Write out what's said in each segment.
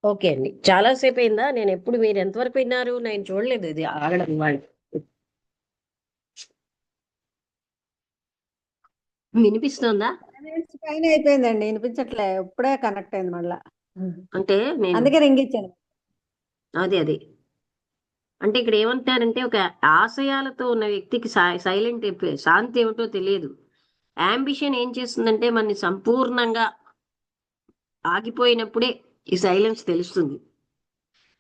Okay అండి. చాలా సేపయిందా? నేనెప్పుడు మీరు ఎంతవరకు విన్నారు? నేను చూడలేదు ఇది ఆగడం వాళ్ళు. వినిపిస్తోందా? 10 మినిట్స్ పైన అయిపోయిందండి. వినిపించట్లే. ఇప్పుడే కనెక్ట్ అయింది మళ్ళా. అంటే నేను అందుకే రింగ్ ఇచ్చాను. అదే. అంటే ఇక్కడ ఏమంటారంటే ఒక ఆశయాలతో ఉన్న వ్యక్తికి సైలెంట్ అయిపోయి శాంతి ఏమిటో తెలియదు. యాంబిషన్ ఏం చేస్తుందంటే మనని సంపూర్ణంగా ఆగిపోయినప్పుడే ఈ సైలెన్స్ తెలుస్తుంది.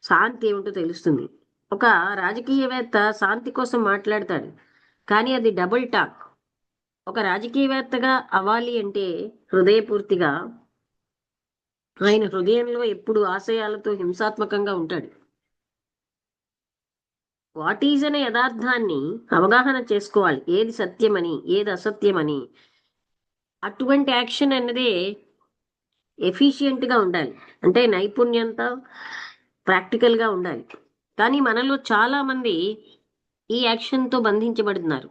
శాంతి ఏమిటో తెలుస్తుంది. ఒక రాజకీయవేత్త శాంతి కోసం మాట్లాడతాడు. కానీ అది డబుల్ టాక్. ఒక రాజకీయవేత్తగా అవ్వాలి అంటే హృదయపూర్తిగా ఆయన హృదయంలో ఎప్పుడు ఆశయాలతో హింసాత్మకంగా ఉంటాడు. వాట్ ఈజ్ అనే యథార్థాన్ని అవగాహన చేసుకోవాలి. ఏది సత్యమని, ఏది అసత్యమని. అటువంటి యాక్షన్ అన్నదే ఎఫిషియెంట్గా ఉండాలి. అంటే నైపుణ్యంతో ప్రాక్టికల్గా ఉండాలి. కానీ మనలో చాలా మంది ఈ యాక్షన్తో బంధించబడుతున్నారు.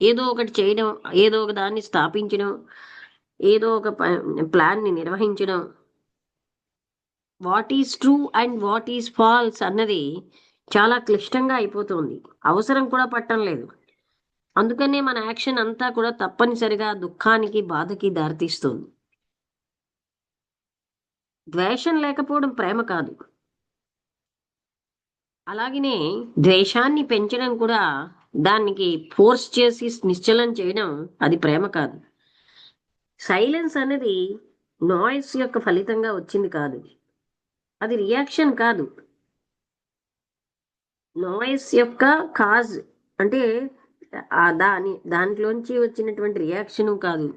ఏదో ఒకటి చేయడం, ఏదో ఒక దాన్ని స్థాపించడం, ఏదో ఒక ప్లాన్ని నిర్వహించడం. What is true and what is false అన్నది చాలా క్లిష్టంగా అయిపోతుంది. అవసరం కూడా పట్టం లేదు. అందుకనే మన యాక్షన్ అంతా కూడా తప్పనిసరిగా దుఃఖానికి, బాధకి దారితీస్తుంది. ద్వేషం లేకపోవడం ప్రేమ కాదు. అలాగనే ద్వేషాన్ని పెంచడం కూడా, దానికి ఫోర్స్ చేసి నిశ్చలం చేయడం అది ప్రేమ కాదు. సైలెన్స్ అనేది నాయిస్ యొక్క ఫలితంగా వచ్చింది కాదు. అది రియాక్షన్ కాదు. నాయిస్ యొక్క కాజ్ అంటే దాంట్లోంచి వచ్చినటువంటి రియాక్షను కాదు.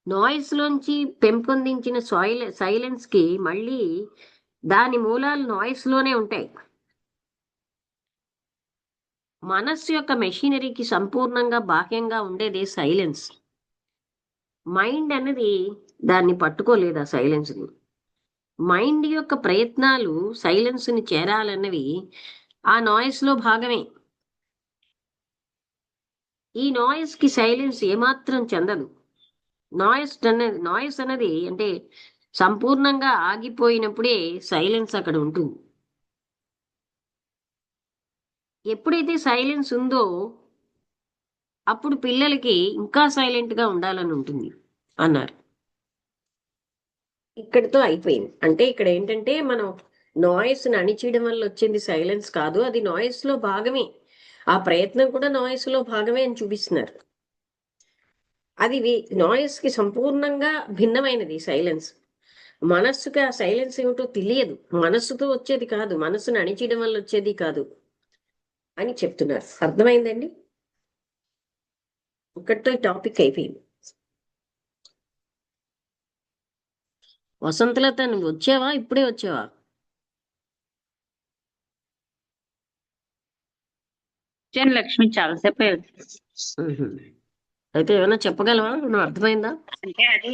నాయిస్ లోంచి పెంపొందించిన సైలెన్స్ కి మళ్ళీ దాని మూలాలు నాయిస్ లోనే ఉంటాయి. మనస్సు యొక్క మెషినరీకి సంపూర్ణంగా బాహ్యంగా ఉండేది సైలెన్స్. మైండ్ అనేది దాన్ని పట్టుకోలేదు ఆ సైలెన్స్ ని. మైండ్ యొక్క ప్రయత్నాలు సైలెన్స్ ని చేరాలన్నవి ఆ నాయిస్ లో భాగమే. ఈ నాయిస్ కి సైలెన్స్ ఏమాత్రం చెందదు. నాయిస్ అనేది అంటే సంపూర్ణంగా ఆగిపోయినప్పుడే సైలెన్స్ అక్కడ ఉంటుంది. ఎప్పుడైతే సైలెన్స్ ఉందో అప్పుడు పిల్లలకి ఇంకా సైలెంట్ గా ఉండాలని ఉంటుంది అన్నారు. ఇక్కడితో అయిపోయింది. అంటే ఇక్కడ ఏంటంటే మనం నాయిస్ ని అణిచేయడం వల్ల వచ్చింది సైలెన్స్ కాదు, అది నాయిస్ లో భాగమే. ఆ ప్రయత్నం కూడా నాయిస్ లో భాగమే అని చూపిస్తున్నారు. అది నాయిస్ కి సంపూర్ణంగా భిన్నమైనది సైలెన్స్. మనస్సుకి ఆ సైలెన్స్ ఏమిటో తెలియదు. మనస్సుతో వచ్చేది కాదు, మనస్సును అణిచేయడం వల్ల వచ్చేది కాదు అని చెప్తున్నారు. అర్థమైందండి? ఇక్కడితో ఈ టాపిక్ అయిపోయింది. వసంతలత, నువ్వు వచ్చావా? ఇప్పుడే వచ్చావా? వచ్చాను లక్ష్మి, చాలాసేపు అయింది. మ్హూ. అయితే ఏమైనా చెప్పగలవా? నువ్వు అర్థమైందా? అంటే అదే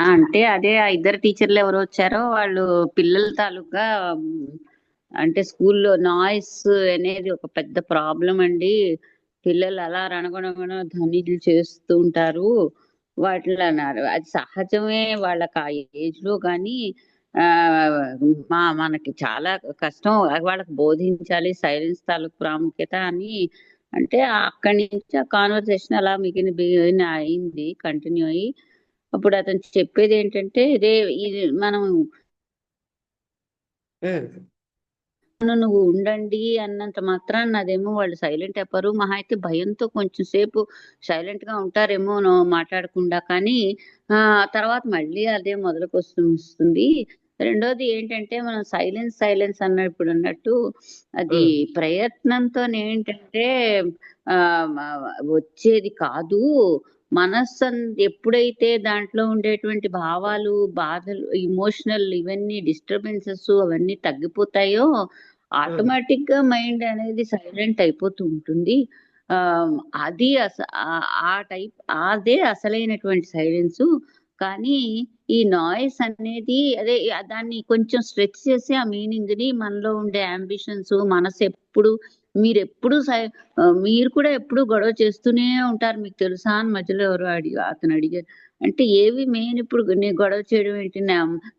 అంటే ఆ ఇద్దరు టీచర్లు ఎవరు వచ్చారో వాళ్ళు పిల్లల తాలూకా అంటే స్కూల్లో నాయిస్ అనేది ఒక పెద్ద ప్రాబ్లం అండి. పిల్లలు అలా రణగొణగొణ ధ్వనిలు చేస్తూ ఉంటారు. వాటిలో అన్నారు అది సహజమే వాళ్ళకి ఆ ఏజ్ లో. కానీ ఆ మనకి చాలా కష్టం వాళ్ళకి బోధించాలి సైలెన్స్ తాలూకు ప్రాముఖ్యత అని. అంటే అక్కడి నుంచి ఆ కాన్వర్సేషన్ అలా మిగిలిన అయింది, కంటిన్యూ అయ్యి. అప్పుడు అతను చెప్పేది ఏంటంటే ఇదే, ఇది మనం మ్. నువ్వు ఉండండి అన్నంత మాత్రాన అదేమో వాళ్ళు సైలెంట్ అయిపోరు. మహా అయితే భయంతో కొంచెం సేపు సైలెంట్ గా ఉంటారేమో మాట్లాడకుండా. కానీ తర్వాత మళ్ళీ అదే మొదలుకు వస్తుంది. రెండోది ఏంటంటే మనం సైలెన్స్ ఇప్పుడు అన్నట్టు అది మ్. ప్రయత్నంతో ఏంటంటే ఆ వచ్చేది కాదు. మనస్సు ఎప్పుడైతే దాంట్లో ఉండేటువంటి భావాలు, బాధలు, ఇమోషనల్ ఇవన్నీ డిస్టర్బెన్సెస్ అవన్నీ తగ్గిపోతాయో మ్. ఆటోమేటిక్ గా మైండ్ అనేది సైలెంట్ అయిపోతూ ఉంటుంది. ఆ అది ఆ టైప్ అదే అసలైనటువంటి సైలెన్స్. కానీ ఈ నాయిస్ అనేది అదే దాన్ని కొంచెం స్ట్రెచ్ చేసి ఆ మీనింగ్ ని, మనలో ఉండే అంబిషన్స్, మనసు ఎప్పుడు మీరు ఎప్పుడు మీరు కూడా ఎప్పుడు గొడవ చేస్తూనే ఉంటారు, మీకు తెలుసా అని మధ్యలో ఎవరు అతను అడిగారు. అంటే ఏవి మెయిన్ ఇప్పుడు నేను గొడవ చేయడం ఏంటి,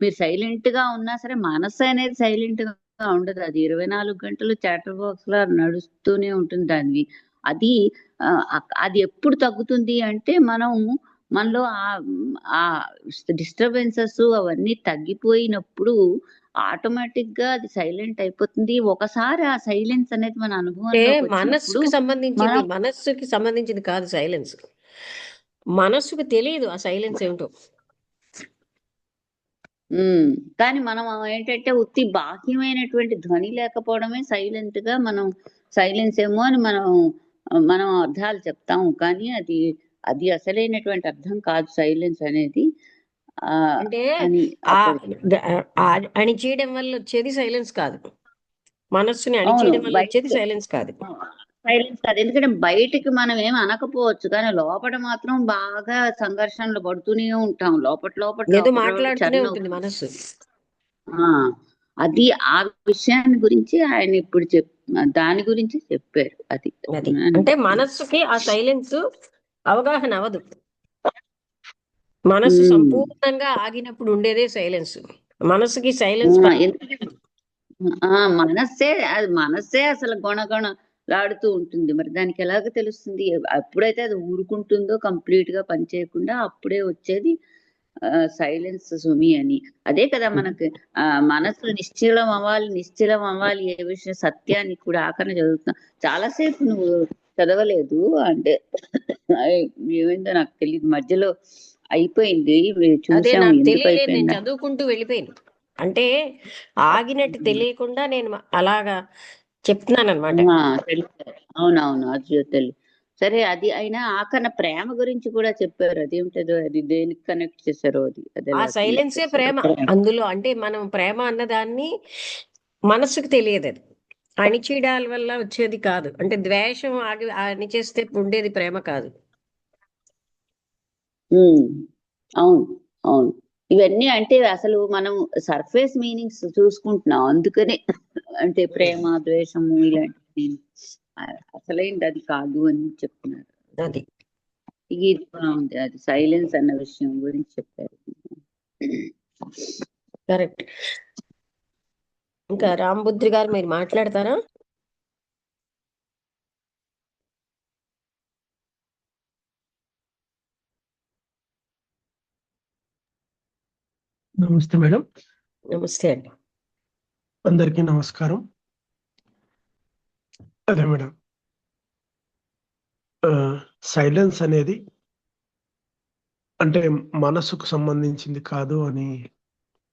మీరు సైలెంట్ గా ఉన్నా సరే మనస్సు అనేది సైలెంట్ గా ఉండదు, అది 24 గంటలు చాటర్ బాక్స్ లా నడుస్తూనే ఉంటుంది దాన్ని. అది అది ఎప్పుడు తగ్గుతుంది అంటే మనలో ఆ డిస్టర్బెన్సెస్ అవన్నీ తగ్గిపోయినప్పుడు ఆటోమేటిక్ గా అది సైలెంట్ అయిపోతుంది. ఒకసారి ఆ సైలెన్స్ అనేది మన అంటే అనుభవంలోకి వచ్చినప్పుడు మనం మనస్సుకి సంబంధించింది కాదు సైలెన్స్. మనస్సుకు తెలియదు ఆ సైలెన్స్ ఏమిటో. కానీ మనం ఏంటంటే ఉత్తి బాహ్యమైనటువంటి ధ్వని లేకపోవడమే సైలెంట్ గా మనం సైలెన్స్ ఏమో అని మనం అర్థాలు చెప్తాము, కానీ అది అసలైనటువంటి అర్థం కాదు సైలెన్స్ అనేది. ఆ అంటే అని అణిచేయడం వల్ల వచ్చేది సైలెన్స్ కాదు, మనస్సుని అవును, అణిచేయడం వల్ల వచ్చేది బయట సైలెన్స్ కాదు. సైలెన్స్ కాదు, ఎందుకంటే బయటికి మనం ఏం అనకపోవచ్చు కానీ లోపల మాత్రం బాగా సంఘర్షణలు పడుతూనే ఉంటాం, లోపల లోపల ఏదో లోపల మాట్లాడుతూనే చర్ణ ఉంటుంది మనస్సు. ఆ అది ఆ విషయాన్ని గురించి ఆయన ఇప్పుడు దాని గురించి చెప్పారు. అది అది అంటే మనస్సుకి ఆ సైలెన్స్ అవగాహన అవ్వదు. మనస్సు ఉమ్. సంపూర్ణంగా ఆగినప్పుడు ఉండేదే సైలెన్స్. మనస్సుకి సైలెన్స్ ఎందుకంటే మనస్సే అసలు గొణగొణలాడుతూ ఉంటుంది, మరి దానికి ఎలాగ తెలుస్తుంది? ఎప్పుడైతే అది ఊరుకుంటుందో కంప్లీట్ గా పని చేయకుండా అప్పుడే వచ్చేది సైలెన్స్ సుమి అని. అదే కదా మనకి మనసు నిశ్చలం అవ్వాలి ఏ విషయం సత్యాన్ని కూడా ఆఖరణ చదువుతున్నా. చాలాసేపు నువ్వు చదవలేదు అంటే ఏమైందో నాకు తెలియదు, మధ్యలో అయిపోయింది, అదే చూసాము నాకు ఎందుకు తెలియలేదు, నేను అయిపోయిందా. చదువుకుంటూ వెళ్ళిపోయాను. అంటే ఆగినట్టు తెలియకుండా నేను అలాగా చెప్తున్నాను అనమాట. తెలుసు, అవునవును, అది తెలుసు. సరే, అది అయినా ఆఖరణ ప్రేమ గురించి కూడా చెప్పారు, అదేమిటదో అది దేనికి కనెక్ట్ చేశారో అది ఆ ఎలా connect సైలెన్సే చేశారో. ప్రేమ. అందులో అంటే మనం ప్రేమ అన్నదాన్ని మనస్సుకు తెలియదు, అది అణిచేయడాల వల్ల వచ్చేది కాదు. అంటే ద్వేషం అణిచేస్తే ఉండేది ప్రేమ కాదు. ఉమ్, అవును, అవును. ఇవన్నీ అంటే అసలు మనం సర్ఫేస్ మీనింగ్స్ చూసుకుంటున్నాం, అందుకనే అంటే ప్రేమ ద్వేషము ఇలాంటి అసలైంది అది కాదు అని చెప్తున్నారు. అది ఇది బాగుంది, అది సైలెన్స్ అన్న విషయం గురించి చెప్పారు. కరెక్ట్. ఇంకా రాంబుద్రి గారు మీరు మాట్లాడతారా? నమస్తే మేడం. నమస్తే అండి. అందరికీ నమస్కారం. అదే మేడం, సైలెన్స్ అనేది అంటే మనసుకు సంబంధించింది కాదు అని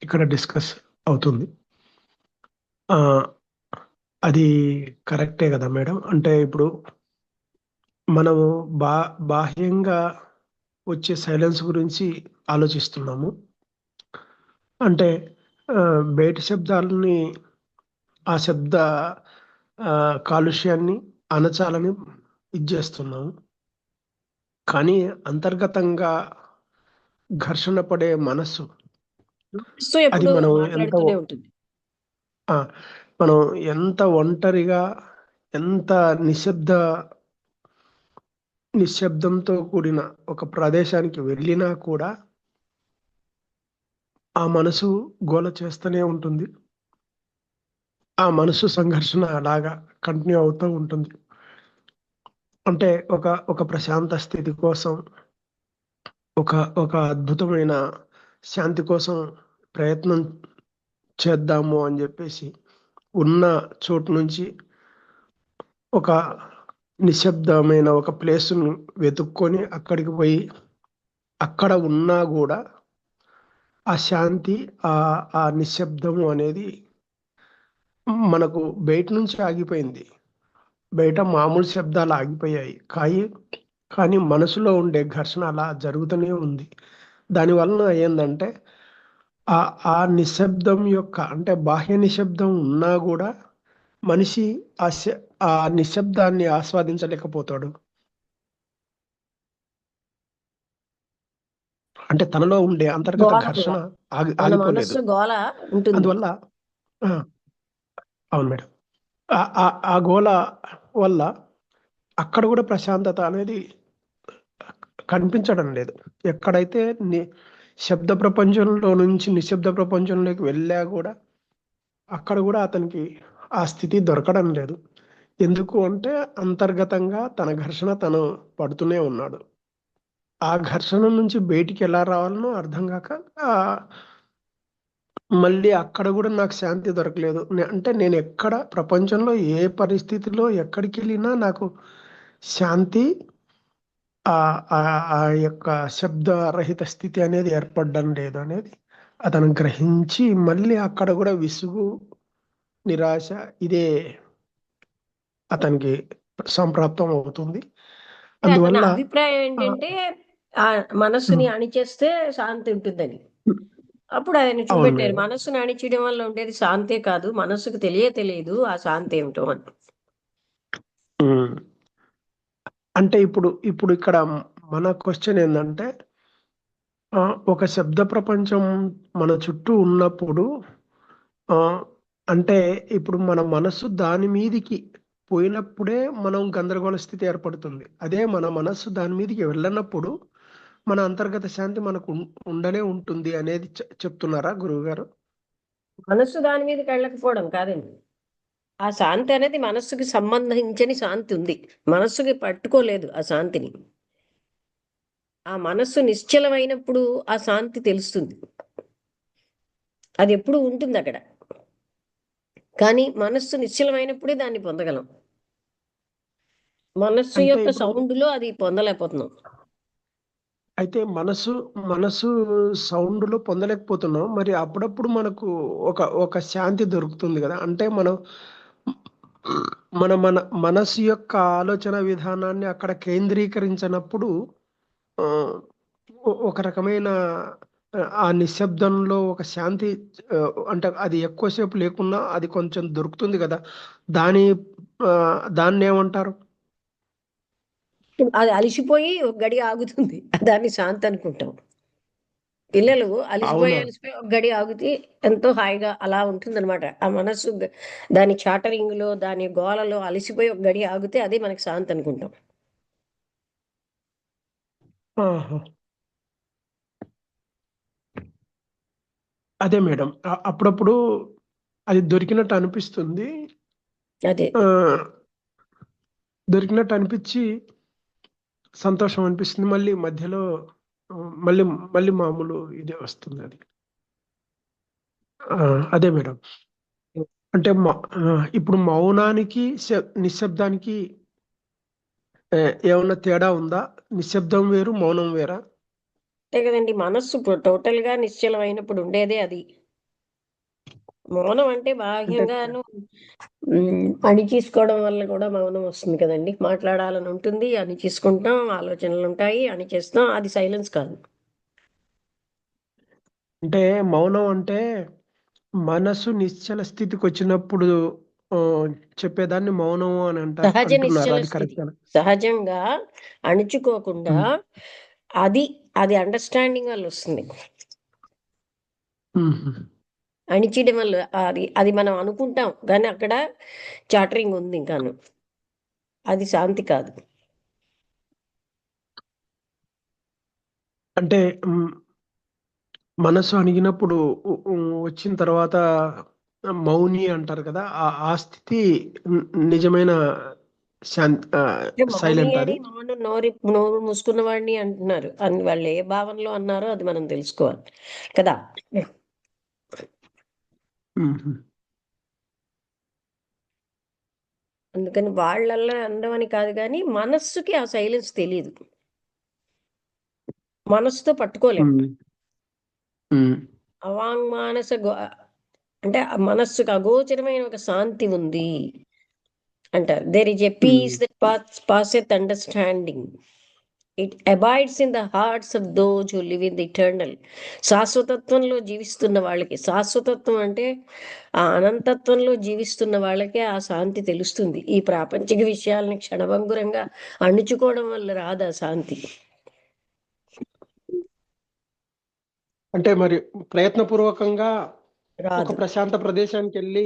ఇక్కడ డిస్కస్ అవుతుంది. అది కరెక్టే కదా మేడం. అంటే ఇప్పుడు మనము బాహ్యంగా వచ్చే సైలెన్స్ గురించి ఆలోచిస్తున్నాము. అంటే బయట శబ్దాలని ఆ శబ్ద కాలుష్యాన్ని అణచాలని ఇచ్చేస్తున్నాము. కానీ అంతర్గతంగా ఘర్షణ పడే మనస్సు మనస్సు అది ఎప్పుడు మనం మాట్లాడుతూనే ఉంటుంది. మనం ఎంత ఒంటరిగా ఎంత నిశ్శబ్దంతో కూడిన ఒక ప్రదేశానికి వెళ్ళినా కూడా ఆ మనసు గోల చేస్తూనే ఉంటుంది. ఆ మనసు సంఘర్షణ అలాగా కంటిన్యూ అవుతూ ఉంటుంది. అంటే ఒక ప్రశాంత స్థితి కోసం, ఒక అద్భుతమైన శాంతి కోసం ప్రయత్నం చేద్దాము అని చెప్పేసి ఉన్న చోటు నుంచి ఒక నిశ్శబ్దమైన ఒక ప్లేస్ను వెతుక్కొని అక్కడికి పోయి అక్కడ ఉన్నా కూడా ఆ శాంతి ఆ నిశ్శబ్దము అనేది మనకు బయట నుంచి ఆగిపోయింది. బయట మామూలు శబ్దాలు ఆగిపోయాయి. కానీ మనసులో ఉండే ఘర్షణ అలా జరుగుతూనే ఉంది. దానివలన ఏందంటే ఆ నిశ్శబ్దం యొక్క అంటే బాహ్య నిశ్శబ్దం ఉన్నా కూడా మనిషి ఆ నిశ్శబ్దాన్ని ఆస్వాదించలేకపోతాడు. అంటే తనలో ఉండే అంతర్గత గోల ఘర్షణ మన ఆగిపోలేదు. మనస్సు గోల ఉంటుంది. అందువల్ల అవును మేడం. ఆ గోల వల్ల అక్కడ కూడా ప్రశాంతత అనేది కనిపించడం లేదు. ఎక్కడైతే శబ్ద ప్రపంచంలో నుంచి నిశ్శబ్ద ప్రపంచంలోకి వెళ్ళా కూడా అక్కడ కూడా అతనికి ఆ స్థితి దొరకడం లేదు. ఎందుకు అంటే అంతర్గతంగా తన ఘర్షణ తను పడుతూనే ఉన్నాడు. ఆ ఘర్షణ నుంచి బయటికి ఎలా రావాలనో అర్థం కాక ఆ, మళ్ళీ అక్కడ కూడా నాకు శాంతి దొరకలేదు. అంటే నేను ఎక్కడ ప్రపంచంలో ఏ పరిస్థితిలో ఎక్కడికి వెళ్ళినా నాకు శాంతి ఆ ఆ ఆ యొక్క శబ్దరహిత స్థితి అనేది ఏర్పడడం లేదు అనేది అతను గ్రహించి మళ్ళీ అక్కడ కూడా విసుగు, నిరాశ ఇదే అతనికి సంప్రాప్తం అవుతుంది. అంటే అతని అందువల్ల అభిప్రాయం ఆ, ఏంటంటే ఆ మనస్సుని అణిచేస్తే శాంతి ఉంటుందని. అప్పుడు ఆయన అవును చూపెట్టారు, మేడం. మనస్సును అణిచేయడం వల్ల ఉండేది శాంతే కాదు, మనస్సుకు తెలియదు ఆ శాంతి ఏమిటో అని. ఉమ్. అంటే ఇప్పుడు ఇప్పుడు ఇక్కడ మన క్వశ్చన్ ఏంటంటే ఒక శబ్ద ప్రపంచం మన చుట్టూ ఉన్నప్పుడు ఆ, అంటే ఇప్పుడు మన మనస్సు దాని మీదికి పోయినప్పుడే మనం గందరగోళ స్థితి ఏర్పడుతుంది. అదే మన మనస్సు దాని మీదికి వెళ్ళనప్పుడు మన అంతర్గత శాంతి మనకు ఉండనే ఉంటుంది అనేది చెప్తున్నారా గురువు గారు? మనస్సు దాని మీదకి వెళ్ళకపోవడం కాదండి, ఆ శాంతి అనేది మనస్సుకి సంబంధించని శాంతి ఉంది, మనస్సుకి పట్టుకోలేదు ఆ శాంతిని. ఆ మనస్సు నిశ్చలమైనప్పుడు ఆ శాంతి తెలుస్తుంది, అది ఎప్పుడు ఉంటుంది అక్కడ. కానీ మనస్సు నిశ్చలమైనప్పుడే దాన్ని పొందగలం, మనస్సు అంటే యొక్క ఇప్పుడు సౌండ్లో అది పొందలేకపోతున్నాం. అయితే మనసు మనసు సౌండ్ లో పొందలేకపోతున్నాం. మరి అప్పుడప్పుడు మనకు ఒక ఒక శాంతి దొరుకుతుంది కదా. అంటే మనం మన మన మనసు యొక్క ఆలోచన విధానాన్ని అక్కడ కేంద్రీకరించినప్పుడు ఆ, ఒక రకమైన ఆ నిశ్శబ్దంలో ఒక శాంతి ఆ, అంటే అది ఎక్కువసేపు లేకున్నా అది కొంచెం దొరుకుతుంది కదా. దాని ఆ, దాన్ని ఏమంటారు? అది అలిసిపోయి ఒక గడి ఆగుతుంది, దాన్ని శాంతి అనుకుంటాం. పిల్లలు అలిసిపోయి అవునా? అలిసిపోయి ఒక గడి ఆగితే ఎంతో హాయిగా అలా ఉంటుంది అనమాట. ఆ మనస్సు దాని చాటరింగ్ లో దాని గోలలో అలిసిపోయి ఒక గడి ఆగితే అదే మనకి శాంతి అనుకుంటాం. ఆహా. అదే మేడం. అప్పుడప్పుడు అది దొరికినట్టు అనిపిస్తుంది. అదే ఆ, దొరికినట్టు అనిపించి సంతోషం అనిపిస్తుంది. మళ్ళీ మధ్యలో ఆ, మళ్ళీ మళ్ళీ మామూలు ఇదే వస్తుంది అది. ఆ, అదే మేడం. అంటే ఇప్పుడు మౌనానికి నిశ్శబ్దానికి ఆ, ఏమన్నా తేడా ఉందా? నిశ్శబ్దం వేరు, మౌనం వేరా? అంతే కదండి, మనస్సు టోటల్ గా నిశ్చలం అయినప్పుడు ఉండేదే అది. మౌనం అంటే అంటే బాహ్యంగాను అణిచేసుకోవడం వల్ల కూడా మౌనం వస్తుంది కదండి. మాట్లాడాలని ఉంటుంది, అణిచేసుకుంటాం, ఆలోచనలు ఉంటాయి, అణిచేస్తాం, అది సైలెన్స్ కాదు. అంటే మౌనం అంటే మనసు నిశ్చల స్థితికి వచ్చినప్పుడు ఆ, చెప్పేదాన్ని మౌనం అని సహజ అంటున్నారు. నిశ్చల అది స్థితి, కరెక్ట్? సహజంగా అణుచుకోకుండా అది అది అండర్స్టాండింగ్ వల్ల వస్తుంది. అణిచేయడం వల్ల అది అది మనం అనుకుంటాం కానీ అక్కడ చాటరింగ్ ఉంది ఇంకాను, అది శాంతి కాదు. అంటే మనసు అణిగినప్పుడు వచ్చిన తర్వాత మౌని అంటారు కదా. ఆ స్థితి నిజమైన శాంతి, అంటే మౌని సైలెంట్ అని అది. నోరు మూసుకున్న వాడిని అంటున్నారు, అని వాళ్ళు ఏ భావనలో అన్నారో అది మనం తెలుసుకోవాలి కదా. మ్మ్. అందుకని వాళ్ళల్లో అందం అని కాదు, కానీ మనస్సుకి ఆ సైలెన్స్ తెలియదు, మనస్సుతో పట్టుకోలేం. మ్మ్. మ్మ్. అవాంగ్మానస అంటే ఆ మనస్సుకు అగోచరమైన ఒక శాంతి ఉంది అంటారు. There is a hmm. Peace that passeth understanding, it abides in the hearts of those who live in the eternal. శాశ్వతత్వంలో జీవిస్తున్న వాళ్ళకి, శాశ్వతత్వం అంటే ఆ అనంతత్వంలో జీవిస్తున్న వాళ్ళకే ఆ శాంతి తెలుస్తుంది. ఈ ప్రాపంచిక విషయాలని క్షణభంగురంగా అణుచుకోవడం వల్ల రాదు ఆ శాంతి. అంటే మరి ప్రయత్నపూర్వకంగా ఒక రాదు. ప్రశాంత ప్రదేశానికి వెళ్ళి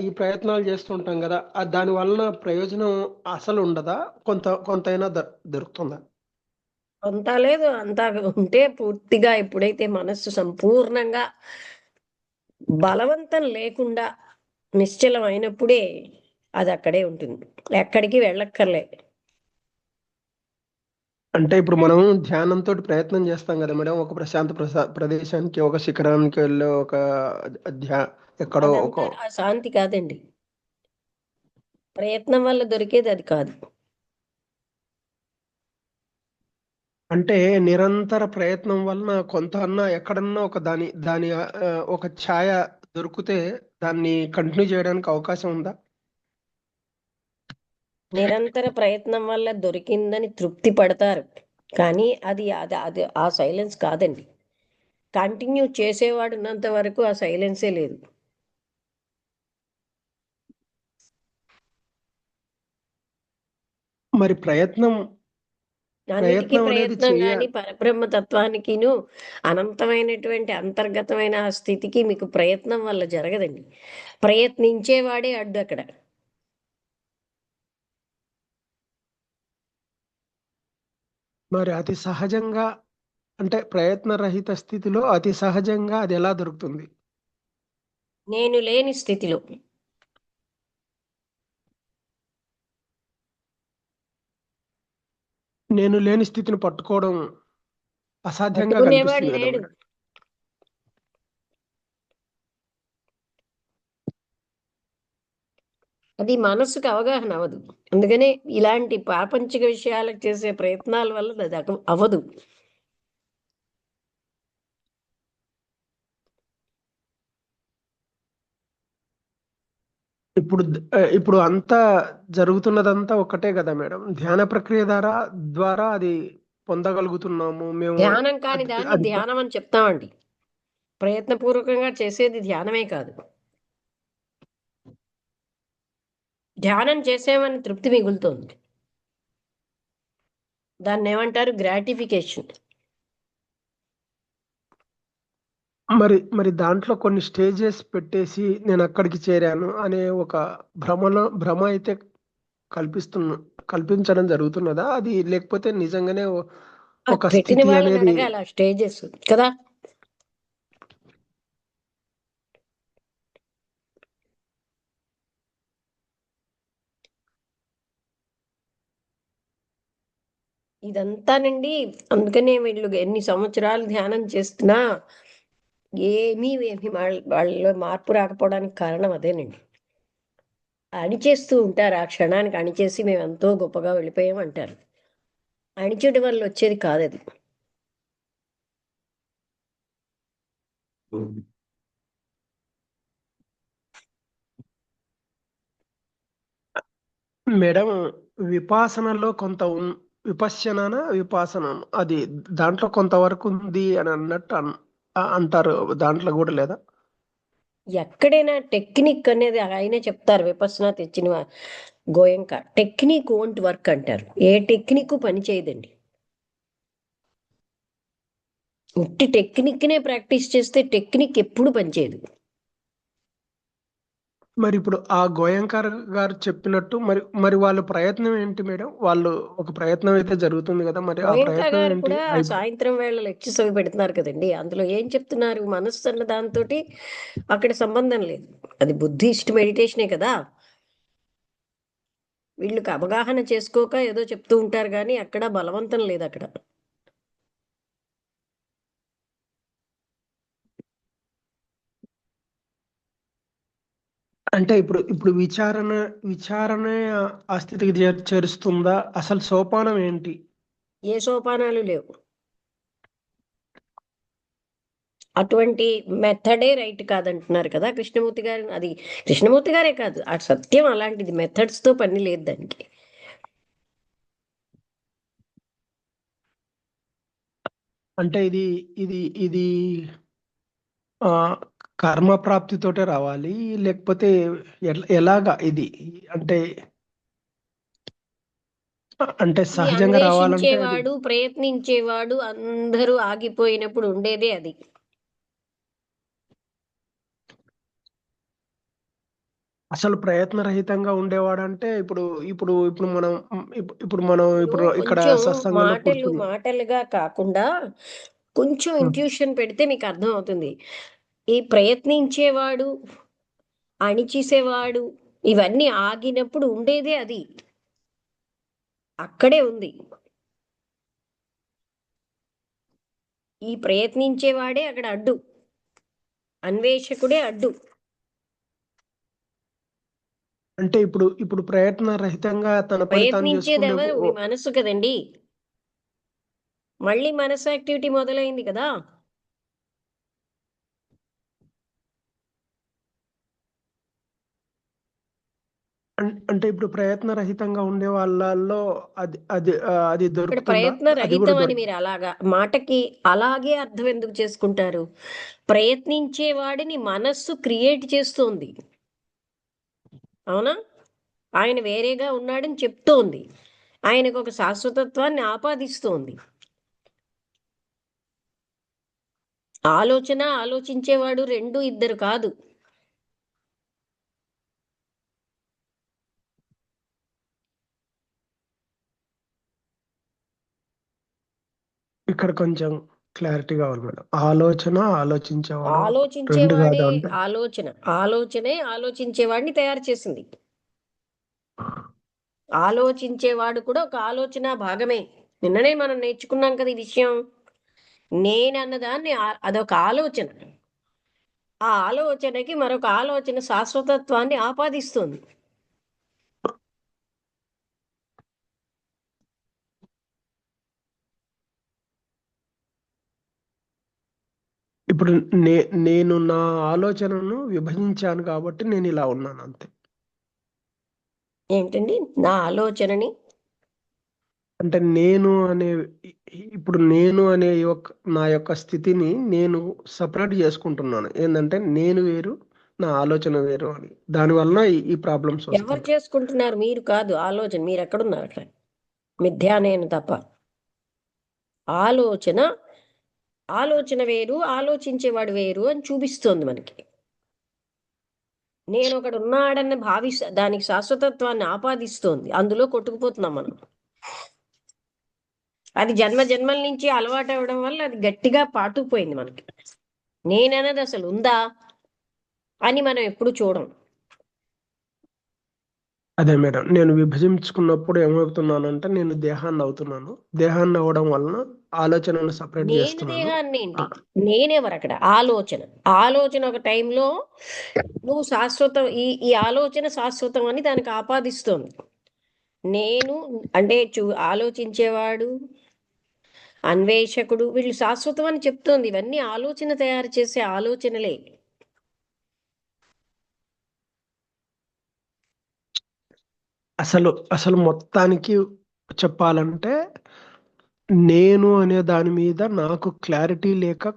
ఈ ప్రయత్నాలు చేస్తుంటాం కదా, దాని వలన ప్రయోజనం అసలు ఉండదా? కొంతైనా దొరుకుతుందా? అంతా లేదు, అంతా ఉంటే పూర్తిగా ఎప్పుడైతే మనస్సు సంపూర్ణంగా బలవంతం లేకుండా నిశ్చలం అయినప్పుడే అది అక్కడే ఉంటుంది, ఎక్కడికి వెళ్ళక్కర్లే. అంటే ఇప్పుడు మనం ధ్యానంతో ప్రయత్నం చేస్తాం కదా మేడం, ఒక ప్రశాంత ప్రదేశానికి, ఒక శిఖరానికి వెళ్ళే ఒక ధ్యా ఎక్కడో ఒక. అదంతా ఆ శాంతి కాదండి, ప్రయత్నం వల్ల దొరికేది అది కాదు. అంటే నిరంతర ప్రయత్నం వలన కొంత అన్నా ఎక్కడన్నా ఒక దాని దాని ఒక ఛాయ దొరికితే దాన్ని కంటిన్యూ చేయడానికి అవకాశం ఉందా? నిరంతర ప్రయత్నం వల్ల దొరికిందని తృప్తి పడతారు, కానీ అది అది అది ఆ సైలెన్స్ కాదండి. కంటిన్యూ చేసేవాడు ఉన్నంత వరకు ఆ సైలెన్సే లేదు. మరి ప్రయత్నం అన్నిటికీ ప్రయత్నం అనేది ప్రయత్నం కానీ పరబ్రహ్మ తత్వానికిను అనంతమైనటువంటి అంతర్గతమైన ఆ స్థితికి మీకు ప్రయత్నం వల్ల జరగదండి. ప్రయత్నించేవాడే అడ్డు అక్కడ. మరి అతి సహజంగా, అంటే ప్రయత్న రహిత స్థితిలో అతి సహజంగా అది ఎలా దొరుకుతుంది? నేను లేని స్థితిలో. నేను లేని స్థితిని పట్టుకోవడం అసాధ్యంగా పట్టుకునేవాడు కనిపిస్తుంది కదా లేడు. మేడం. అది మనసుకు అవగాహన అవ్వదు. అందుకనే ఇలాంటి ప్రాపంచిక విషయాలకు చేసే ప్రయత్నాల వల్ల అది అవ్వదు. ఇప్పుడు అంతా జరుగుతున్నదంతా ఒక్కటే కదా మేడం, ధ్యాన ప్రక్రియ ద్వారా అది పొందగలుగుతున్నాము మేము. ధ్యానం కాని అది దాన్ని అది ధ్యానం అని చెప్తామండి. ప్రయత్నపూర్వకంగా చేసేది ధ్యానమే కాదు. ధ్యానం చేసేమని తృప్తి మిగులుతుంది. దాన్ని ఏమంటారు? గ్రాటిఫికేషన్. మరి మరి దాంట్లో కొన్ని స్టేజెస్ పెట్టేసి నేను అక్కడికి చేరాను అనే ఒక భ్రమ అయితే కల్పిస్తున్న కల్పించడం జరుగుతున్నదా అది, లేకపోతే నిజంగానే ఒక పెట్టిన స్థితి వాళ్ళని అనేది? అడగాలి ఆ స్టేజెస్ కదా. ఇదంతానండి, అందుకనే వీళ్ళు ఎన్ని సంవత్సరాలు ధ్యానం చేస్తున్నా ఏమీ వాళ్ళలో మార్పు రాకపోవడానికి కారణం అదేనండి. అణిచేస్తూ ఉంటారు, ఆ క్షణానికి అణిచేసి మేము ఎంతో గొప్పగా వెళ్ళిపోయాం అంటారు. అణిచేయడం వల్ల వచ్చేది కాదది. మేడం, విపాసనలో కొంత విపాసన అది దాంట్లో కొంతవరకు ఉంది అని అన్నట్టు అంటారు, దాంట్లో కూడా లేదా? ఎక్కడైనా టెక్నిక్ అనేది ఆయనే చెప్తారు, విపස්සనా తెచ్చిన గోయంక. టెక్నిక్ ఓంట్ వర్క్ అంటారు. ఏ టెక్నిక్ పని చేయదండి. ఉట్టి టెక్నిక్నే ప్రాక్టీస్ చేస్తే టెక్నిక్ ఎప్పుడు పనిచేయదు. మరి ఇప్పుడు ఆ గోయంకర్ గారు చెప్పినట్టు మరి మరి వాళ్ళ ప్రయత్నం ఏంటి మేడం? వాళ్ళు ఒక ప్రయత్నం అయితే జరుగుతుంది కదా, మరి ఆ గోయంక ప్రయత్నం గారు ఏంటి? కూడా సాయంత్రం వేళ లెక్చర్స్ అవి పెడుతున్నారు కదండి. అందులో ఏం చెప్తున్నారు? మనస్సు అన్న దాంతో అక్కడ సంబంధం లేదు. అది బుద్ధిస్ట్ మెడిటేషనే కదా. వీళ్ళకి అవగాహన చేసుకోక ఏదో చెప్తూ ఉంటారు కానీ అక్కడ బలవంతం లేదు అక్కడ. అంటే ఇప్పుడు విచారణ ఆ స్థితికి చేరుస్తుందా? అసలు సోపానం ఏంటి? ఏ సోపానాలు లేవు. అటువంటి మెథడే రైట్ కాదంటున్నారు కదా కృష్ణమూర్తి గారు. అది కృష్ణమూర్తి గారే కాదు, ఆ సత్యం అలాంటిది. మెథడ్స్ తో పని లేదు దానికి. అంటే ఇది ఇది ఇది ఆ కర్మ ప్రాప్తితోటే రావాలి, లేకపోతే ఎలాగా ఇది? అంటే అంటే ఈ సహజంగా రావాలంటే అది. అన్వేషించేవాడు, ప్రయత్నించేవాడు అందరూ ఆగిపోయినప్పుడు ఉండేదే అది. అసలు ప్రయత్నరహితంగా ఉండేవాడంటే ఇప్పుడు ఇప్పుడు ఇప్పుడు మనం ఇప్పుడు మనం మీరు ఇప్పుడు ఇక్కడ కొంచెం సత్సంగంలో మాటలు కూర్చుని మాటలుగా కాకుండా కొంచెం ఉం. ఇంట్యూషన్ పెడితే మీకు అర్థం అవుతుంది. ఈ ప్రయత్నించేవాడు, అణిచేసేవాడు ఇవన్నీ ఆగినప్పుడు ఉండేదే అది. అక్కడే ఉంది. ఈ ప్రయత్నించేవాడే అక్కడ అడ్డు. అన్వేషకుడే అడ్డు. అంటే ఇప్పుడు ఇప్పుడు ప్రయత్నరహితంగా తన పని తాను ప్రయత్నించేది చేసుకుంటే ఎవరు? మీ మనస్సు కదండి. మళ్ళీ మనసు యాక్టివిటీ మొదలైంది కదా. అంటే ఇప్పుడు ప్రయత్నరహితంగా ఉండే వాళ్ళల్లో అది అది అది ఇక్కడ దొరుకుతుందా? ప్రయత్న అది కూడా రహితం అని దొరుకు మీరు అలాగా మాటకి అలాగే అర్థం ఎందుకు చేసుకుంటారు? ప్రయత్నించే వాడిని మనస్సు క్రియేట్ చేస్తోంది. అవునా? ఆయన వేరేగా ఉన్నాడని చెప్తోంది. ఆయనకు ఒక శాశ్వతత్వాన్ని ఆపాదిస్తోంది. ఆలోచన, ఆలోచించేవాడు రెండు ఇద్దరు కాదు. ఇక్కడ కొంచెం క్లారిటీ కావాలి మేడం. ఆలోచన ఆలోచించేవాడు రెండు ఆలోచించేవాడే కాదు అంటే ఆలోచన. ఆలోచనే ఆలోచించేవాడిని తయారు చేసింది. ఆలోచించేవాడు కూడా ఒక ఆలోచన భాగమే. నిన్ననే మనం నేర్చుకున్నాం కదా ఈ విషయం. నేనన్నదాన్ని అదొక ఆలోచన. ఆ ఆలోచనకి మరొక ఆలోచన శాశ్వతత్వాన్ని ఆపాదిస్తుంది. ఇప్పుడు నేను నా ఆలోచనను విభజించాను కాబట్టి నేను ఇలా ఉన్నాను అంతే. ఏంటండి? నా ఆలోచనని అంటే నేను అనే ఇప్పుడు నేను అనే నా యొక్క స్థితిని నేను సపరేట్ చేసుకుంటున్నాను. ఏంటంటే నేను వేరు, నా ఆలోచన వేరు అని. దానివల్ల ఈ ప్రాబ్లమ్స్ ఎవరు వస్తున్నాయి. చేసుకుంటున్నారు? మీరు కాదు ఆలోచన. మీరు ఎక్కడున్నారు అట్లా? మిథ్యా నేను తప్ప. ఆలోచన ఆలోచన వేరు, ఆలోచించేవాడు వేరు అని చూపిస్తోంది మనకి. నేను ఒకడు ఉన్నాడన్న దానికి శాశ్వతత్వాన్ని ఆపాదిస్తోంది. అందులో కొట్టుకుపోతున్నాం మనం. అది జన్మ జన్మల నుంచి అలవాటు అవ్వడం వల్ల అది గట్టిగా పాతుకుపోయింది మనకి. నేనన్నది అసలు ఉందా అని మనం ఎప్పుడు చూడం. అదే మేడం, నేను విభజించుకున్నప్పుడు ఏమవుతున్నానంటే నేను దేహాన్ని అవుతున్నాను. దేహాన్ని అవ్వడం వలన ఆలోచనను సపరేట్ నేను చేస్తున్నాను. దేహాన్ని ఏంటి? నేనెవరు అక్కడ? ఆలోచన. ఆలోచన ఒక టైంలో నువ్వు శాశ్వతం, ఈ ఆలోచన శాశ్వతం అని దానికి ఆపాదిస్తోంది. నేను అంటే ఆలోచించేవాడు, అన్వేషకుడు వీళ్ళు శాశ్వతం అని చెప్తోంది. ఇవన్నీ ఆలోచన తయారు చేసే ఆలోచనలే. అసలు అసలు మొత్తానికి చెప్పాలంటే నేను అనే దాని మీద నాకు క్లారిటీ లేక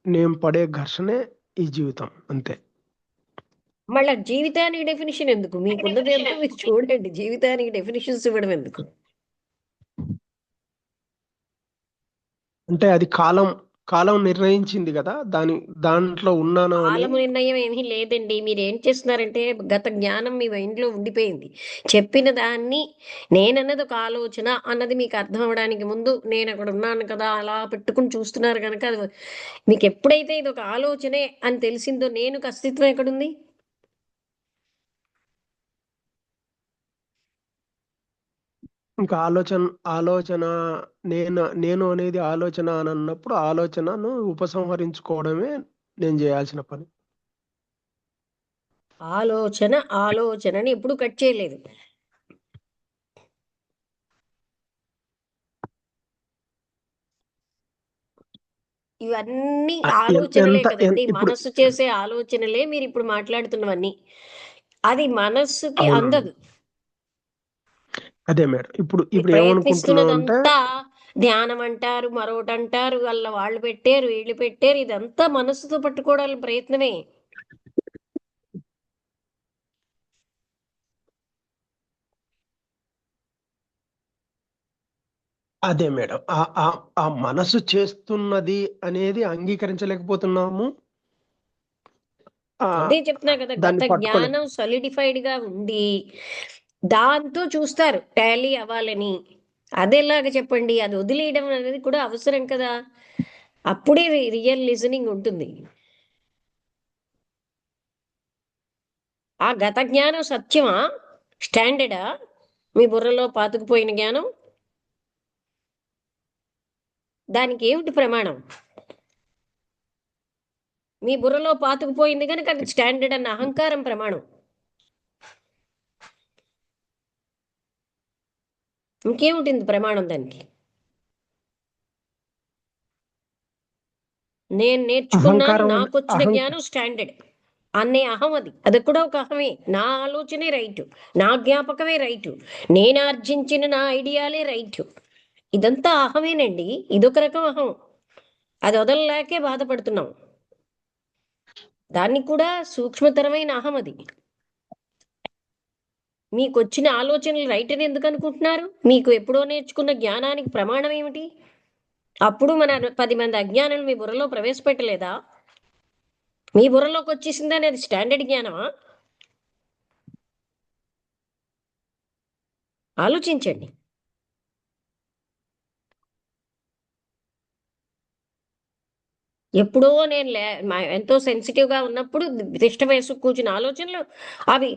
నేను పడే ఘర్షణే ఈ జీవితం అంతే. మళ్ళా జీవితానికి డెఫినిషన్ ఎందుకు? మీకున్నది ఎంతో మీరు చూడండి. జీవితానికి డెఫినిషన్స్ ఇవ్వడం ఎందుకు? అంటే అది కాలం కాలం నిర్ణయించింది కదా, దాంట్లో ఉన్నాను అని. కాలము నిర్ణయం ఏమీ లేదండి. మీరేం చేస్తున్నారంటే గత జ్ఞానం మీ మైండ్లో ఉండిపోయింది. చెప్పిన దాన్ని నేనన్నది ఒక ఆలోచన అన్నది మీకు అర్థం అవడానికి ముందు నేను అక్కడ ఉన్నాను కదా అలా పెట్టుకుని చూస్తున్నారు కనుక అది మీకు ఎప్పుడైతే ఇది ఒక ఆలోచనే అని తెలిసిందో నేనుకు అస్తిత్వం ఎక్కడుంది? ఇంకా ఆలోచన ఆలోచన నేను నేను అనేది ఆలోచన అని అన్నప్పుడు ఆలోచనను ఉపసంహరించుకోవడమే నేను చేయాల్సిన పని. ఆలోచనని ఎప్పుడు కట్ చేయలేదు. ఇవన్నీ ఆలోచనలే ఎంత కదండి. ఇప్పుడు మనస్సు చేసే ఆలోచనలే మీరు ఇప్పుడు మాట్లాడుతున్నవన్నీ. అది మనస్సుకి అవును, అందదు. అదే మేడం. ఇప్పుడు మీరు ఇప్పుడు ఏమనుకుంటున్నాం అంటే ప్రయత్నిస్తున్నదంతా ధ్యానం అంటారు, మరొకటి అంటారు, వాళ్ళు పెట్టారు, వీళ్ళు పెట్టారు. ఇదంతా మనస్సుతో పట్టుకోవడానికి ప్రయత్నమే. అదే మేడం, ఆ ఆ ఆ మనసు చేస్తున్నది అనేది అంగీకరించలేకపోతున్నాము. ఆ, అదే చెప్తున్నా కదా, గత దాన్ని పట్టుకోలేదు. జ్ఞానం solidified గా ఉండి దాంతో చూస్తారు టాలీ అవ్వాలని. అదేలాగా చెప్పండి, అది వదిలేయడం అనేది కూడా అవసరం కదా. అప్పుడే రియల్ లిజనింగ్ ఉంటుంది. ఆ గత జ్ఞానం సత్యమా, స్టాండర్డా, మీ బుర్రలో పాతుకుపోయిన జ్ఞానం? దానికి ఏమిటి ప్రమాణం? మీ బుర్రలో పాతుకుపోయింది కనుక అది స్టాండర్డ్ అన్న అహంకారం ప్రమాణం. ఇంకేముంటుంది ప్రమాణం దానికి? నేను నేర్చుకున్నాను, అహంకారం నాకు వచ్చిన జ్ఞానం స్టాండర్డ్ అనే అహం, అది కూడా ఒక అహమే. నా ఆలోచనే రైటు, నా జ్ఞాపకమే రైటు, నేను ఆర్జించిన నా ఐడియాలే రైటు. ఇదంతా అహమేనండి. ఇదొక రకం అహం. అది వదలలేకే బాధపడుతున్నాం. దాన్ని కూడా సూక్ష్మతరమైన అహం అది. మీకు వచ్చిన ఆలోచనలు రైట్ అని ఎందుకు అనుకుంటున్నారు? మీకు ఎప్పుడో నేర్చుకున్న జ్ఞానానికి ప్రమాణం ఏమిటి? అప్పుడు మన 10 మంది అజ్ఞానులు మీ బుర్రలో ప్రవేశపెట్టలేదా? మీ బుర్రలోకి వచ్చేసిందని అది స్టాండర్డ్ జ్ఞానమా? ఆలోచించండి. ఎప్పుడో నేను ఎంతో సెన్సిటివ్గా ఉన్నప్పుడు తిష్ట వేసుకు కూర్చున్న ఆలోచనలు అవి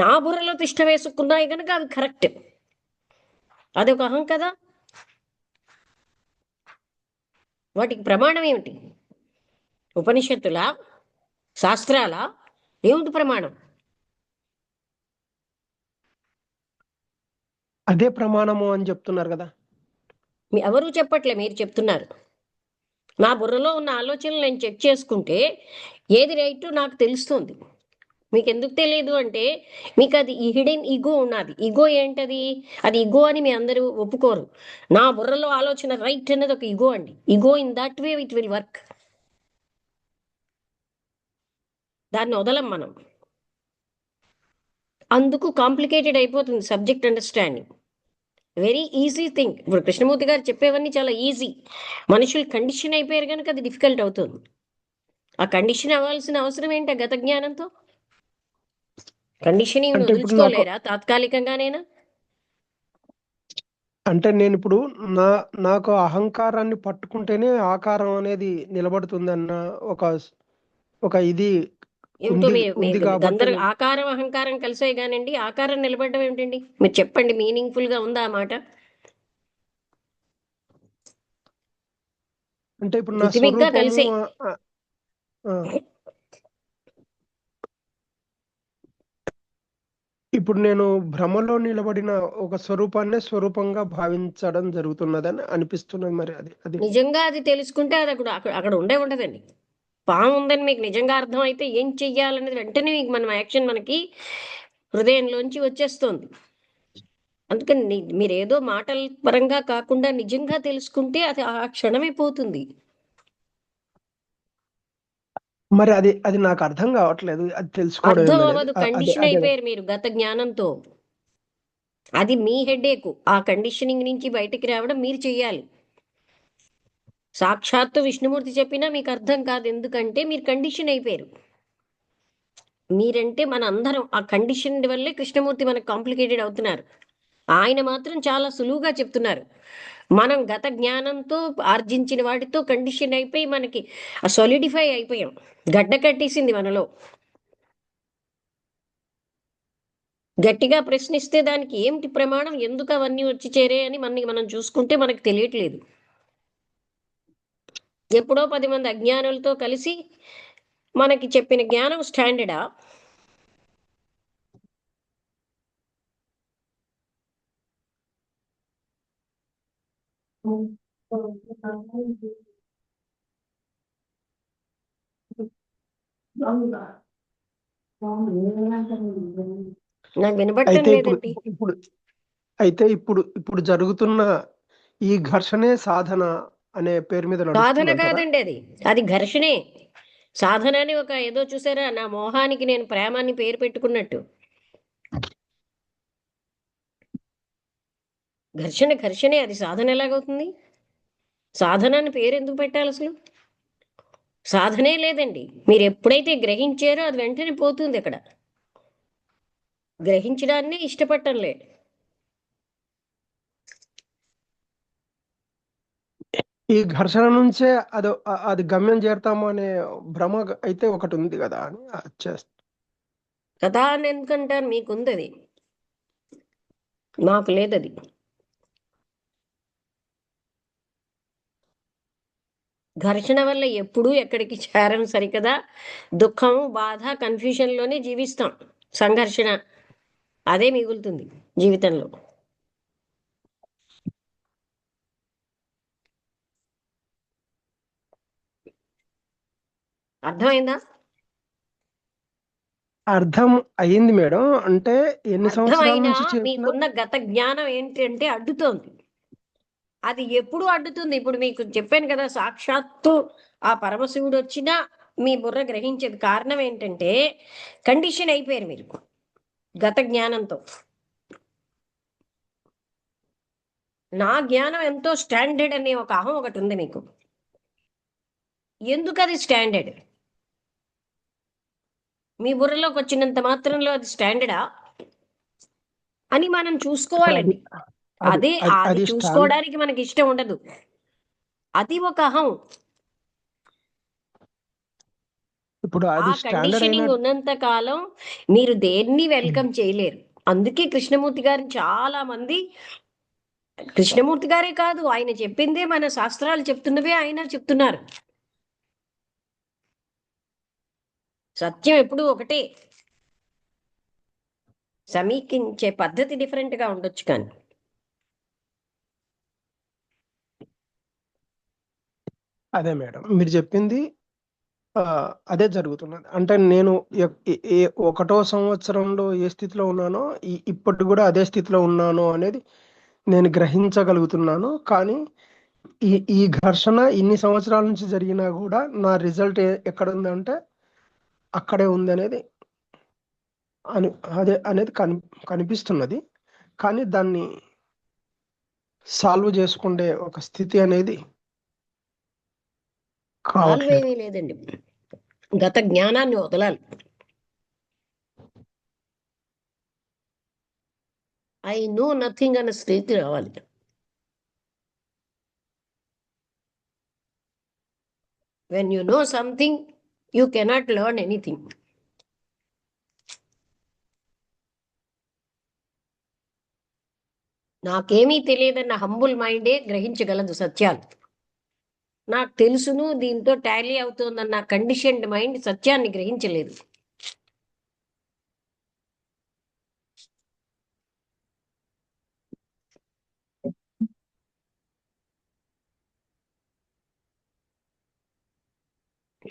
నా బుర్రలో తిష్ట వేసుకున్నాయి కనుక అవి కరెక్ట్. అదొక అహం కదా. వాటికి ప్రమాణం ఏమిటి? ఉపనిషత్తులా, శాస్త్రాలా? ఏమిటి ప్రమాణం? అదే ప్రమాణము అని చెప్తున్నారు కదా. ఎవరూ చెప్పట్లే, మీరు చెప్తున్నారు. నా బుర్రలో ఉన్న ఆలోచనలు నేను చెక్ చేసుకుంటే ఏది రైట్ నాకు తెలుస్తుంది. మీకు ఎందుకు తెలియదు అంటే, మీకు అది ఈ హిడెన్ ఈగో ఉన్నది. ఈగో ఏంటది? అది ఈగో అని మీ అందరూ ఒప్పుకోరు. నా బుర్రలో ఆలోచన రైట్ అనేది ఒక ఈగో అండి. Ego in that way it will work. దాన్ని వదలం మనం. అందుకు కాంప్లికేటెడ్ అయిపోతుంది subject understanding. Very easy thing. ఇప్పుడు కృష్ణమూర్తి గారు చెప్పేవన్నీ చాలా ఈజీ. మనుషులు కండిషన్ అయిపోయారు కనుక అది డిఫికల్ట్ అవుతుంది. ఆ కండిషన్ అవ్వాల్సిన అవసరం ఏంటి గత జ్ఞానంతో? కండిషనింగ్ అంటే ఇప్పుడు వదులుచుకోలేరా తాత్కాలికంగానేనా? అంటే నేను ఇప్పుడు నాకు అహంకారాన్ని పట్టుకుంటేనే ఆకారం అనేది నిలబడుతుందన్న ఒక ఒక ఇది ఏమిటో ఉంది మీ ఉంది కాబట్టి ఆకారం అహంకారం కలిసాయి కానండి. ఆకారం నిలబడడం ఏమిటండి? మీరు చెప్పండి, మీనింగ్ఫుల్ గా ఉందా ఆ మాట? అంటే ఇప్పుడు నా రిథమిక్ గా స్వరూపము కలిసాయి. ఆ, ఆ, ఇప్పుడు నేను భ్రమలో నిలబడిన ఒక స్వరూపాన్నే స్వరూపంగా భావించడం జరుగుతున్నదని అనిపిస్తున్నది. మరి అది అది నిజంగా అది తెలుసుకుంటే అది అక్కడ అక్కడ అక్కడ ఉండే ఉండదండి. పాము ఉందని మీకు నిజంగా అర్థం అయితే ఏం చెయ్యాలనేది వెంటనే మీకు యాక్షన్ మనకి హృదయంలోంచి వచ్చేస్తుంది. అందుకని మీరు ఏదో మాటల పరంగా కాకుండా నిజంగా తెలుసుకుంటే అది ఆ క్షణమే పోతుంది. మరి అది అది నాకు అర్థం కావట్లేదు. అది తెలుసుకోవడం అర్థం అనేది అవ్వదు, అదే కండిషన్ అదే అయిపోయారు మీరు గత జ్ఞానంతో. అది మీ హెడేక్. ఆ కండిషనింగ్ నుంచి బయటికి రావడం మీరు చెయ్యాలి. సాక్షాత్తు విష్ణుమూర్తి చెప్పినా మీకు అర్థం కాదు, ఎందుకంటే మీరు కండిషన్ అయిపోయారు. మీరంటే మన అందరం ఆ కండిషన్ వల్లే కృష్ణమూర్తి మనకు కాంప్లికేటెడ్ అవుతున్నారు. ఆయన మాత్రం చాలా సులువుగా చెప్తున్నారు. మనం గత జ్ఞానంతో ఆర్జించిన వాటితో కండిషన్ అయిపోయి మనకి సాలిడిఫై అయిపోయాం. గడ్డ కట్టేసింది మనలో. గట్టిగా ప్రశ్నిస్తే దానికి ఏమిటి ప్రమాణం, ఎందుకు అవన్నీ వచ్చి చేరే అని మనం చూసుకుంటే మనకు తెలియట్లేదు. ఎప్పుడో 10 మంది అజ్ఞానులతో కలిసి మనకి చెప్పిన జ్ఞానం స్టాండర్డా? నాకు వినబడటం అయితే ఇప్పుడు లేదండి. ఇప్పుడు అయితే ఇప్పుడు జరుగుతున్న ఈ ఘర్షణే సాధన అనే పేరు మీద సాధన నడుస్తుందంటారా? కాదండి అది. అది ఘర్షణే. సాధన అని ఒక ఏదో చూసారా, నా మోహానికి నేను ప్రేమ అని పేరు పెట్టుకున్నట్టు. ఘర్షణే. అది సాధన ఎలాగవుతుంది? సాధన అని పేరు ఎందుకు పెట్టాలి అసలు? సాధనే లేదండి. మీరు ఎప్పుడైతే గ్రహించారో అది వెంటనే పోతుంది అక్కడ. గ్రహించడాన్ని ఇష్టపడటంలే. ఈ ఘర్షణ నుంచే అది గమ్యం చేరుతాము అనే భ్రమ అయితే ఒకటి ఉంది కదా అని అది చేస్తా. కదా అని ఎందుకంటారు? మీకుంది అది, నాకు లేదది. ఘర్షణ వల్ల ఎప్పుడూ ఎక్కడికి చేరం సరికదా. దుఃఖం, బాధ, కన్ఫ్యూషన్లోనే జీవిస్తాం. సంఘర్షణ అదే మిగులుతుంది జీవితంలో. అర్థమైందా? అర్థం అయ్యింది మేడం. అంటే ఎన్ని సంవత్సరాల అర్థమైనా నుంచి చేస్తున్నా మీకున్న గత జ్ఞానం ఏంటంటే అడ్డుతోంది. అది ఎప్పుడు అడ్డుతుంది? ఇప్పుడు మీకు చెప్పాను కదా, సాక్షాత్తు ఆ పరమశివుడు వచ్చినా మీ బుర్ర గ్రహించేది. కారణం ఏంటంటే కండిషన్ అయిపోయారు మీరు గత జ్ఞానంతో. నా జ్ఞానం ఎంతో స్టాండర్డ్ అనే ఒక అహం ఒకటి ఉంది మీకు. ఎందుకు అది స్టాండర్డ్? మీ బుర్రలోకి వచ్చినంత మాత్రంలో అది స్టాండర్డా అని మనం ఇప్పుడు చూసుకోవాలండి. అది అదే అది అది అది స్టాండ్ చూసుకోవడానికి మనకి ఇష్టం ఉండదు. అది ఒక అహం. ఇప్పుడు ఆ అది స్టాండర్డ్ అయిన కండిషనింగ్ ఉన్నంత కాలం మీరు దేన్ని వెల్కమ్ చేయలేరు. అందుకే కృష్ణమూర్తి గారిని చాలా మంది, కృష్ణమూర్తి గారే కాదు, ఆయన చెప్పిందే మన శాస్త్రాలు చెప్తున్నవే ఆయన చెప్తున్నారు. సత్యం ఎప్పుడూ ఒకటే. సమీక్షించే పద్ధతి డిఫరెంట్ గా ఉండొచ్చు కానీ. అదే మేడం మీరు చెప్పింది. అదే జరుగుతున్నది. అంటే నేను ఒకటో సంవత్సరంలో ఏ స్థితిలో ఉన్నానో ఇప్పటి కూడా అదే స్థితిలో ఉన్నాను అనేది నేను గ్రహించగలుగుతున్నాను. కానీ ఈ ఘర్షణ ఇన్ని సంవత్సరాల నుంచి జరిగినా కూడా నా రిజల్ట్ ఎక్కడ ఉందంటే అక్కడే ఉంది అనేది అని అదే అనేది కనిపిస్తున్నది. కానీ దాన్ని సాల్వ్ చేసుకునే ఒక స్థితి అనేది సాల్వ్ కావట్లేదు. ఏమీ లేదండి. గత జ్ఞానాన్ని వదలాలి. ఐ నో నథింగ్ అన్న స్థితి రావాలి. When you know something you cannot learn anything. నాకేమీ తెలియదన్న హంబుల్ మైండే గ్రహించగలదు సత్యాలు. నాకు తెలుసును, దీంతో టాలీ అవుతోందన్న కండిషన్డ్ మైండ్ సత్యాన్ని గ్రహించలేదు.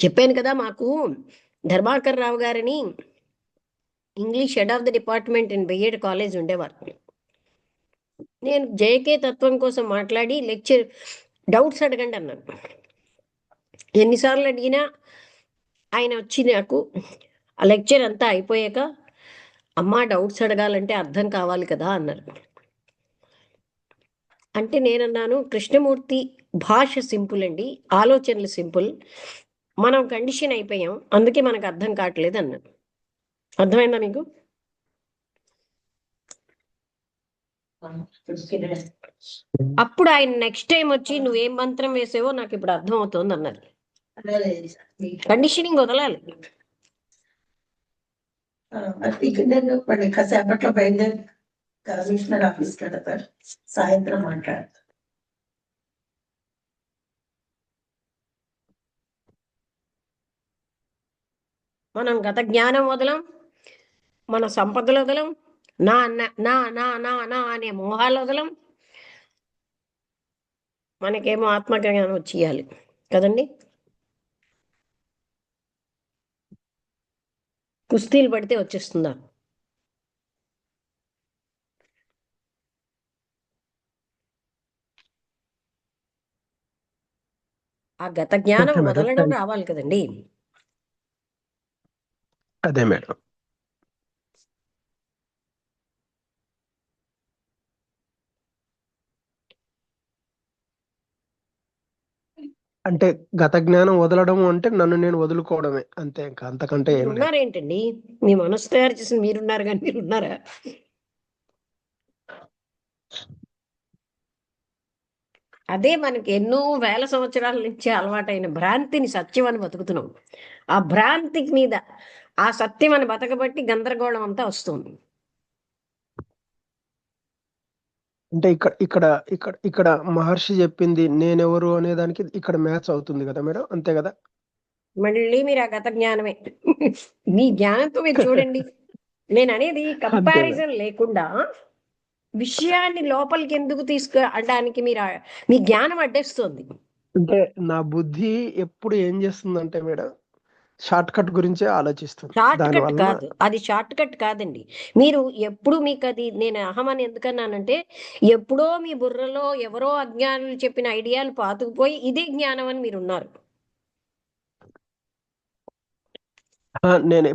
చెప్పాను కదా, మాకు ధర్మాకర్ రావు గారని English head of the department in BEd college ఉండేవారు. నేను జేకే తత్వం కోసం మాట్లాడి లెక్చర్ డౌట్స్ అడగండి అన్నాను. ఎన్నిసార్లు అడిగినా ఆయన వచ్చి నాకు ఆ లెక్చర్ అంతా అయిపోయాక, అమ్మా డౌట్స్ అడగాలంటే అర్థం కావాలి కదా అన్నారు. అంటే నేనన్నాను, కృష్ణమూర్తి భాష సింపుల్ అండి, ఆలోచనలు సింపుల్, మనం కండిషన్ అయిపోయాం, అందుకే మనకు అర్థం కావట్లేదు అన్నాను. అర్థమైందా మీకు? అప్పుడు ఆయన నెక్స్ట్ టైం వచ్చి నువ్వేం మంత్రం వేసావో నాకు ఇప్పుడు అర్థం అవుతోంది అన్నారు. కండిషనింగ్ వదలాలి. నేను మళ్ళీ కాసేపట్లో బయలుదేరి కమిషనర్ ఆఫీస్కి వెళ్తారు. సాయంత్రం మాట్లాడతారు. మనం గత జ్ఞానం వదలం, మన సంపదలు వదలం, నా నా నా నా నా నా అనే మోహాలు వదలం. మనకేమో ఆత్మజ్ఞానం వచ్చేయాలి కదండి. కుస్తీలు పడితే వచ్చేస్తుందా? ఆ గత జ్ఞానం ఓకే మేడం. వదలడం రావాలి కదండి. అదే మేడం. అంటే గత జ్ఞానం వదలడం అంటే నన్ను నేను వదులుకోవడమే అంతే, ఇంకా అంతకంటే ఏం లేదు. మీరున్నారేంటండి? మీ మనసు తయారు చేసిన మీరున్నారు కానీ మీరున్నారా? అదే మనకి ఎన్నో వేల సంవత్సరాల నుంచి అలవాటైన భ్రాంతిని సత్యం అని బతుకుతున్నాం. ఆ భ్రాంతి మీద ఆ సత్యం అని బతకబట్టి గందరగోళం అంతా వస్తుంది. అంటే ఇక్కడ ఇక్కడ ఇక్కడ ఇక్కడ మహర్షి చెప్పింది నేనెవరు అనే దానికి ఇక్కడ మ్యాచ్ అవుతుంది కదా మేడం, అంతే కదా? మళ్ళీ మీరు ఆ గత జ్ఞానమే మీ జ్ఞానంతో మీరు చూడండి. నేను అనేది కంపారిజన్ లేకుండా విషయాన్ని లోపలికి ఎందుకు తీసుకెళ్ళడానికి మీ జ్ఞానం అడ్డేస్తుంది. అంటే నా బుద్ధి ఎప్పుడు ఏం చేస్తుందంటే మేడం, షార్ట్ కట్ గురించే ఆలోచిస్తుంది. షార్ట్ కట్ దానివల్ల కాదు, అది షార్ట్ కట్ కాదండి. మీరు ఎప్పుడు మీకు అది నేను అహమని ఎందుకన్నానంటే ఎప్పుడో మీ బుర్రలో ఎవరో అజ్ఞానులు చెప్పిన ఐడియాలు పాతుకుపోయి ఇదే జ్ఞానం అని మీరు ఉన్నారు. నేను